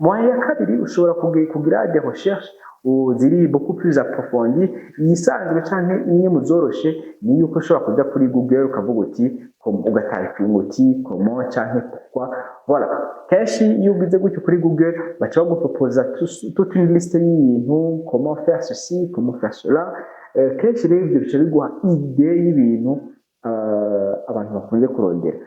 moyen ya kabiri ushobora kugira des recherches ziri beaucoup plus approfondies yisanzwe canke imwe muzoroshe ni yuko ushobora kuja kuri Google ukavuga uti ugatayipinga uti comment canke pourquoi voilà kenshi iyo ugize gutyo kuri Google baca baguproposa toute une liste y'ibintu comment faire ceci comment faire cela kenshi rero ibyo bica biguha idée y'ibintu abantu bakunze kurondera.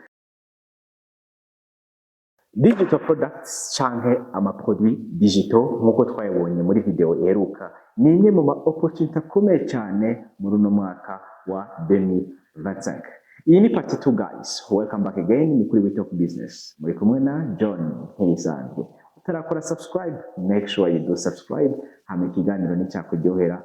Digital products canke amaproduit digital nkuko twayibonye muri video iheruka ni imwe mu opportunity akomeye cyane muri uno mwaka wa 2025. Iyi ni part 2 guys, welcome back again ni kuri We Talk Business muri kumwe na John Nk'isanzwe. Utarakora subscribe, make sure you do subscribe. Hama ikiganiro ni cyakuryohera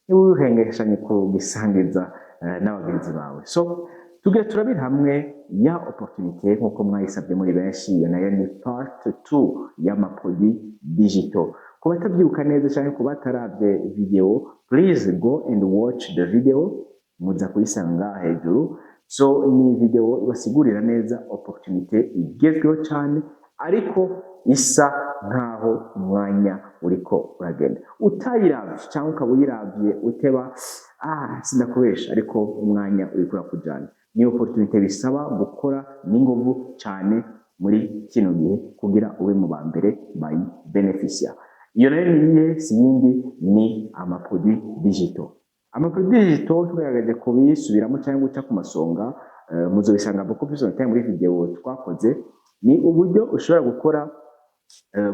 niwuhengeshanye kugisangiza n'abagenzi bawe. So tugiye turabira hamwe ya opportunité nkuko mwayisabye muri benshi ya nayo ni part 2 y'amaproduit digital. Kuba tabyibuka neza cyane kuba bataravye video, please go and watch the video muza kuyisanga hejuru. So ni video ibasigurira neza opportunité igezweho cyane ariko isa nkaho umwanya uriko uragenda utayiravye cyangwa ukabuyiravye uteba sinakubesha ariko umwanya uriko urakujana. Ni opportunité bisaba gukora n'inguvu cyane muri kino gihe kugira ube mu bambere bayi beneficia. Iyo rero niye siyindi ni amaproduit digital. Amaproduit digital twagerageje kubisubiramo cyangwa guca ku masonga muzobisanga beaucoup plus en muri video twakoze. Ni uburyo ushobora gukora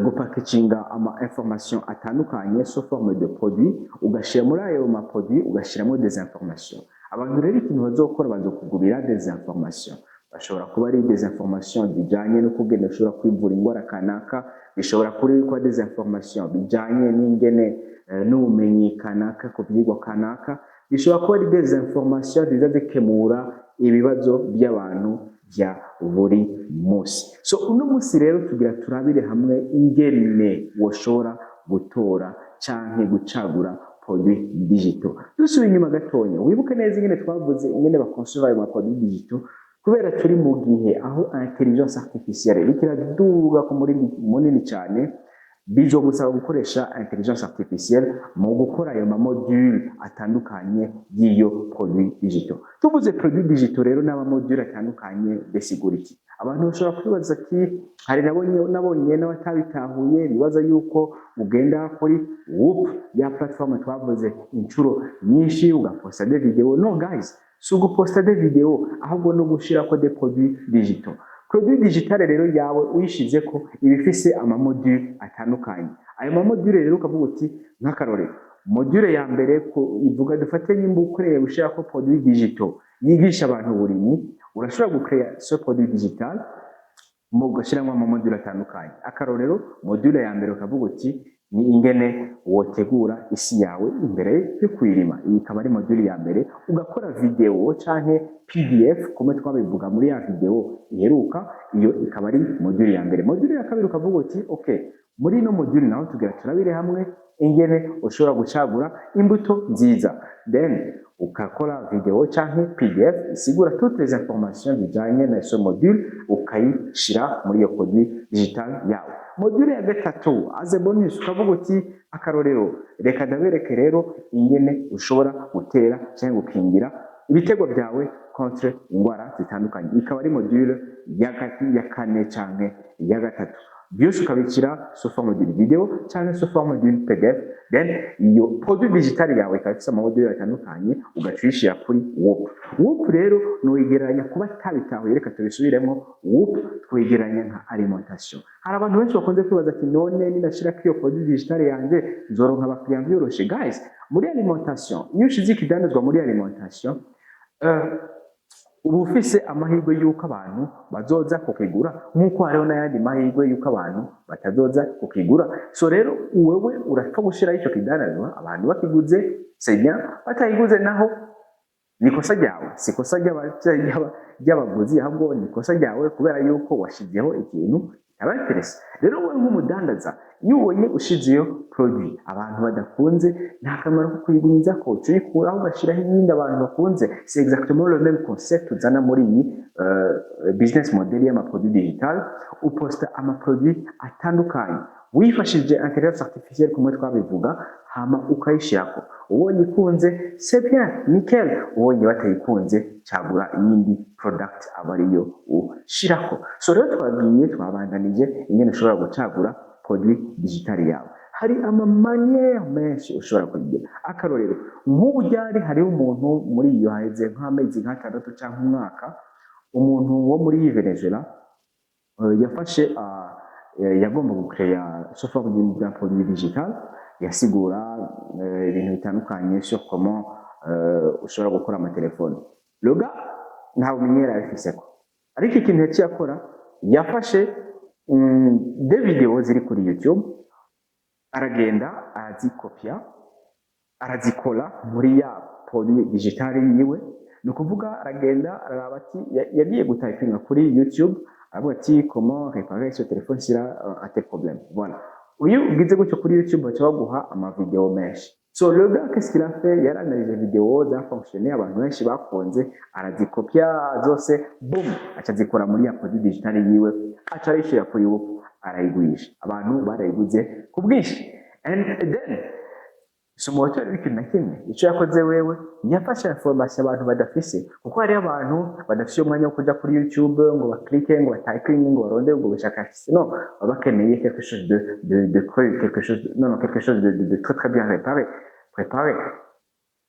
gupackaginga ama information atandukanye sous forme de produit ugashira muri ayo ma produit ugashiramo des informations. Abantu rero ikintu bazokora bazokugurira des informations. Bashobora kuba ari des informations bijanye no kugenda ushobora kwivura ingwara kanaka, bishobora kuri kwa des informations bijanye n'ingene n'ubumenyi kanaka ku byigwa kanaka, bishobora kuba ari des informations zizadekemura ibibazo by'abantu bya buri munsi. So uno munsi rero tugira turabire hamwe ingene woshobora gutora canke gucagura produit digital. Dusubiye inyuma gatonya wibuke neza ingene twavuze ingene bakonsuva ayo produit digital kubera turi mu gihe aho intelligence artificielle ikiraduga ku munini cyane bijo gusaba gukoresha intelligence artificielle mu gukora ayo module atandukanye y'iyo produit digital. Tuvuze produit digital rero n'aba module atandukanye besiguriki. Abantu bashobora kwibaza ati hari nabonye n'abatabitahuye bibaza yuko ugenda kuri Whoop ya platform twavuze inshuro nyinshi ugaposta des vidéos. No guys, si uguposta des vidéos ahubwo no gushira ko des produits digital. Produit digital rero yawe uyishize ko ibifise ama module atandukanye. Ayo ma module rero ukavuga uti nk'akarorero module ya mbere ko ivuga dufate nyimba ukoreye gushira ko produit digital yigisha abantu uburimyi, urashobora gucreate ce produit digital mu gashiramo ama module atandukanye. Akarorero module ya mbere ukavuga uti ni ingene wotegura isi yawe imbere yo kwirima. Iyi ikaba ari module ya mbere. Ugakora video canke PDF kumwe twabivuga muri ya video iheruka, iyo ikaba ari module ya mbere. Module ya kabiri ukavuga uti okay, muri no module naho tugira turabire hamwe ingene ushobora gucagura imbuto nziza, then ukakora video canke PDF isigura toutes les informations bijanye na ce module ukayishira muri iyo produit digital yawe. Module ya gatatu as a bonus ukavuga uti akarorero reka ndabereke rero ingene ushobora gutera cyangwa gukingira ibitego byawe contre ingwara zitandukanye. Ikaba ari module ya kane canke ya gatatu. Byose ukabikira sous forme de vidéo cyangwa sous forme d'une PDF, then iyo produit digital yawe ikafisa amodule atandukanye ugacishira kuri Whoop. Whoop rero no igeranya kuba tabitahuye reka tubisubiremo. Whoop twegeranya nka alimentation. Hari abantu benshi bakunze kwibaza ati none ninashira kiyo produit digital yanje nzoronka abakiriya byoroshe. Guys, muri alimentation iyo ushize ikidandazwa muri alimentation ubu ufise amahirwe yuko abantu bazoza kukigura nkuko hariho n'ayandi mahirwe yuko abantu batazoza kukigura. So rero wewe urapfa gushira icyo kidandazwa abantu bakiguze senya batayiguze naho nikosa ryawe, sikosa ry'abaguzi ahubwo nikosa ryawe kubera yuko washizeho ikintu abaterese. Rero wowe nk'umudandaza iyo ubonye ushizeyo produit abantu badakunze nta kamaro ko kuyigumiza ko tuyikuraho ugashiraho ibindi abantu bakunze. C'est exactement le même concept uzana muri iyi business model y'ama produit digital. Uposta ama produit atandukanye wifashishije intelligence artificielle kumwe twabivuga hama ukayishirako ubonye ikunze c'est bien nickel ubonye batayikunze cyagura iyindi product aba ariyo ushirako so rero twabandanije ingene ushobora gucagura produit digital yawe hari amamaniere menshi ushobora kugira akarorero nk'ubu ryari hariho umuntu muri iyo haheze nk'amezi nk'atandatu cyangwa umwaka umuntu wo muri Venezuela yafashe yagomba gucreya software d'un produit digital yasigura ibintu bitandukanye sur comment ushobora gukora amatelefone loga nta bumenyera yafiseko ariko ikintu yaciye akora yafashe des videos ziri kuri YouTube aragenda arazikopya arazikola muri ya produit digital yiwe ni ukuvuga aragenda araraba ati yagiye gutayipinga kuri YouTube aravuga ati comment réparer ce téléphone sera un tel problème voilà uyu ugize gutyo kuri YouTube baca baguha ama video menshi so le gars qu'est-ce qu'il a fait yaranalije video za fonctionner abantu benshi bakunze arazikopya zose boom aca zikora muri ya produit digital yiwe aca arishira kuri YouTube arayigurisha abantu barayiguze ku bwinshi and then Sumuwacho wiki na kimwe icyo yakoze wewe yafashe information abantu badafise kuko hari abantu badafise umwanya wo kuja kuri YouTube ngo baklike ngo typing ngo ronde ngo bashakashise no bakeneye quelque chose de quelque chose quelque chose de très très bien préparé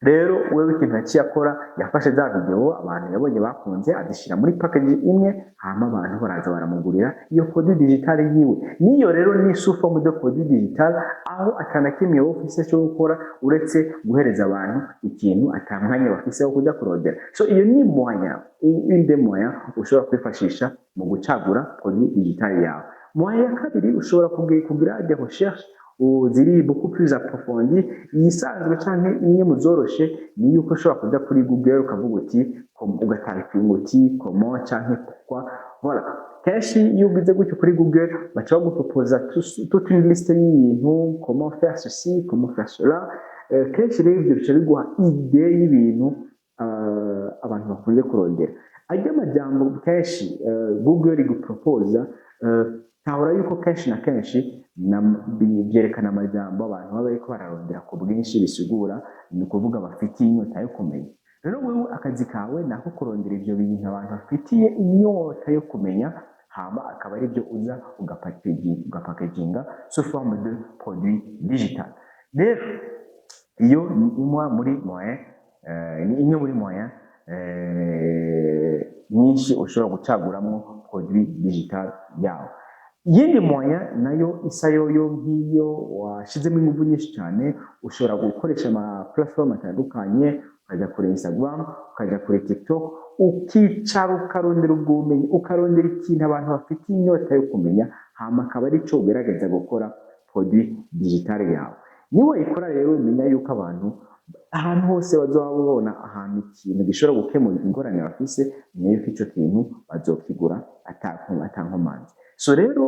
rero wewe ikintu yaciye akora yafashe za video abantu yabonye bakunze adishira muri package imwe hama abantu baraza baramugurira iyo produit digital yiwe niyo rero ni forme de produit digital aho atanakimye office cyo gukora uretse guhereza abantu ikintu atamwanya bafise wo kujya kurondera so iyo ni moyen une des moyens ushobora kwifashisha mu gucagura produit digital yawe moyen kabiri ushobora kugira des recherches ziri beaucoup plus approfondi yisanzwe canke imwe muzoroshe ni yuko ushobora kuja kuri Google ukavuga uti ugatanga uti comment canke pourquoi voilà kenshi iyo ugize gutyo kuri Google baca baguproposa toute une liste y'ibintu comment faire ceci comment faire cela kenshi rero ibyo bica biguha idée y'ibintu abantu bakunze kurondera ajya amajambo kenshi Google iguproposa tahura yuko kenshi na kenshi byerekana amajambo abantu baba bariko bararondera ku bwinshi bisigura ni ukuvuga bafitiye inyota yo kumenya rero wewe akazi kawe nako kurondera ivyo bintu abantu bafitiye inyota yo kumenya hama akaba ari byo uza ugapackaginga sous forme de produit digital rero iyo ni imwe muri moyen nyinshi ushobora gucaguramwo produit digital yawe yindi moyen nayo isa yoyo nk'iyo washizemo ingufu nyinshi cyane ushobora gukoresha ama platform atandukanye ukajya kuri Instagram ukajya kuri TikTok ukicara ukarondera ubumenyi ukarondera ikintu abantu bafite inyota yo kumenya hama akaba ari cyo ugerageza gukora produit digital yawe niwe ikora rero umenya yuko abantu ahantu hose bazobabona ahantu ikintu gishobora gukemura ingorane bafise niyo icyo kintu bazokigura atankomanzi so rero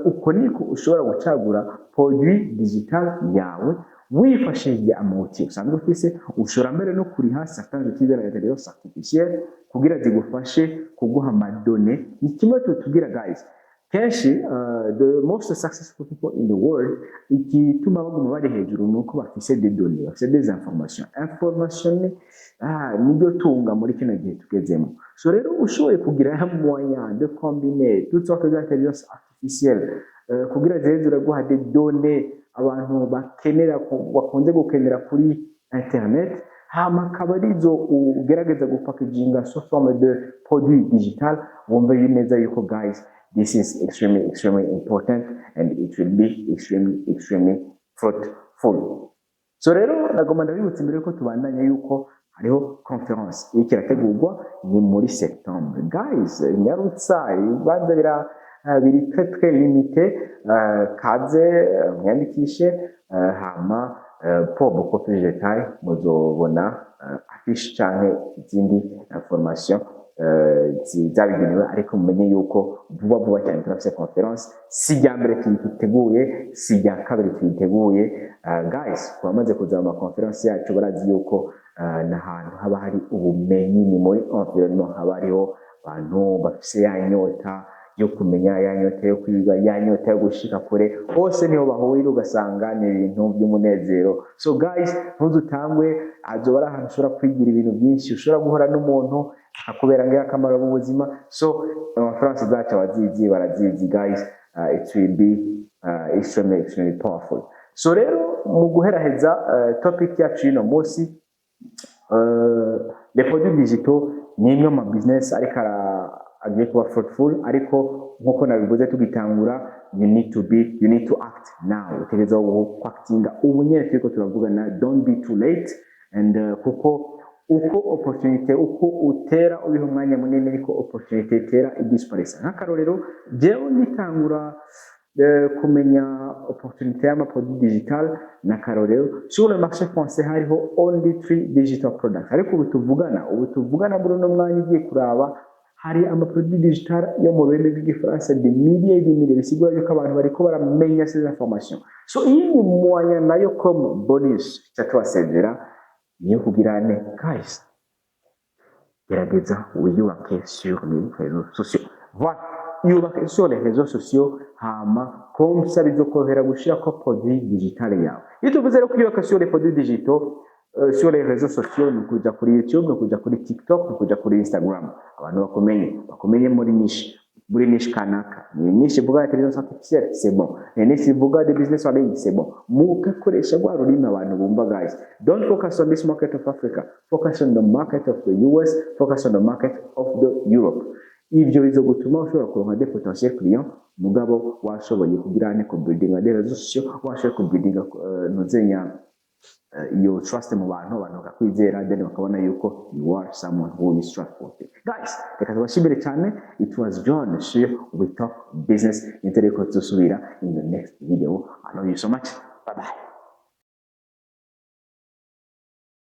uko niko ushobora gucagura produit digital yawe wifashishije amouti usanzwe ufise ushobora mbere no kuriha certains outils de l'intelligence artificielle kugira zigufashe kuguha amadone ni kimwe tugira guys kenshi the most successful people in the world ikituma baguma bari hejuru nuko bafise des données bafise des informations nibyo tunga muri kino gihe tugezemo so rero ushoboye kugira moyen de combiner toutes sortes d'intelligence artificielle kugira zezura guha des données abantu bakunze gukenera kuri internet hama kabarizo ugerageza gupackaginga sous forme de produit digital wumva neza yuko guys this is extremely important and it will be extremely fruitful so rero nagomba ndabibutsa imbere ko tubandanya yuko hariho conference ikirategurwa ni muri Septembre guys nyarutsa ibanza biri très limité kaze mwandikishe hama pour beaucoup plus de détails muzobona affiche canke izindi information zabigenewe ariko mumenye yuko vuba cyane turafise conference si rya mbere tuyiteguye si rya kabiri tuyiteguye guys twamaze kuzama conference yacu barazi yuko n'ahantu haba hari ubumenyi ni muri environnement haba hariho abantu bafise ya nyota yo kumenya, ya nyota yo kwiga, ya nyota yo gushika kure, hose niho bahurira ugasanga ni ibintu by'umunezero. So guys, ntuzutangwe, azoba ari ahantu ushobora kwigira ibintu byinshi, ushobora guhora n'umuntu akubera ngirakamaro mu buzima. So amafaranga zacu abazizi barazizi guys, it will be extremely powerful. So rero mu guheraheza topic yacu y'ino munsi, les produits digitaux ni imwe mu business ariko agiye kuba fruitful, ariko nkuko nabivuze tugitangura, you need to act now. Utegereza kwactinga ubu nyene turiko turavugana, don't be too late. And kuko uko opportunity, uko utera ubiha umwanya munini, niko opportunity itera idisparisa. Nk'akarorero jewe nitangura kumenya opportunité y'amaproduit digital na karorero, sur le marché français hariho only 3 digital products, ariko ubu tuvugana muri uno mwanya ugiye kuraba hari amaproduit digital yo mu rurimi rw'igifaransa de milliers, bisigura yuko abantu bariko baramenya ces informations. So iyi ni moyen nayo comme bonus cyatwasezera niyo kugira ne guys, gerageza wiyubake sur les réseaux sociaux. Voilà, yubake sur les réseaux sociaux, hama comme ça bizokohera gushira ko produit digital yawe. Iyo tuvuze rero kuyubaka sur les produits digitaux, sur les réseaux sociaux, ni kuja kuri YouTube, ni kuja kuri TikTok, ni kuja kuri Instagram, abantu bakomenye muri niche kanaka. Ni niche ivuga intelligence artificielle, c'est bon. Ni niche ivuga de business en ligne, c'est bon. Mugakoresha rwa rurimi abantu bumva guys. Don't focus on this market of Africa, focus on the market of the US, focus on the market of the Europe. Ivyo bizogutuma ushobora kuronka des potentiels clients, mugabo washoboye kugira ne ko building des réseaux sociaux, washoboye ku building nozenya your trust mu bantu bakakwizera, then bakabona yuko you are someone who is trustworthy. Guys, reka tubashimire cyane. It was John Shire, we talk business. Intereko tusubira in the next video. I love you so much. Bye bye.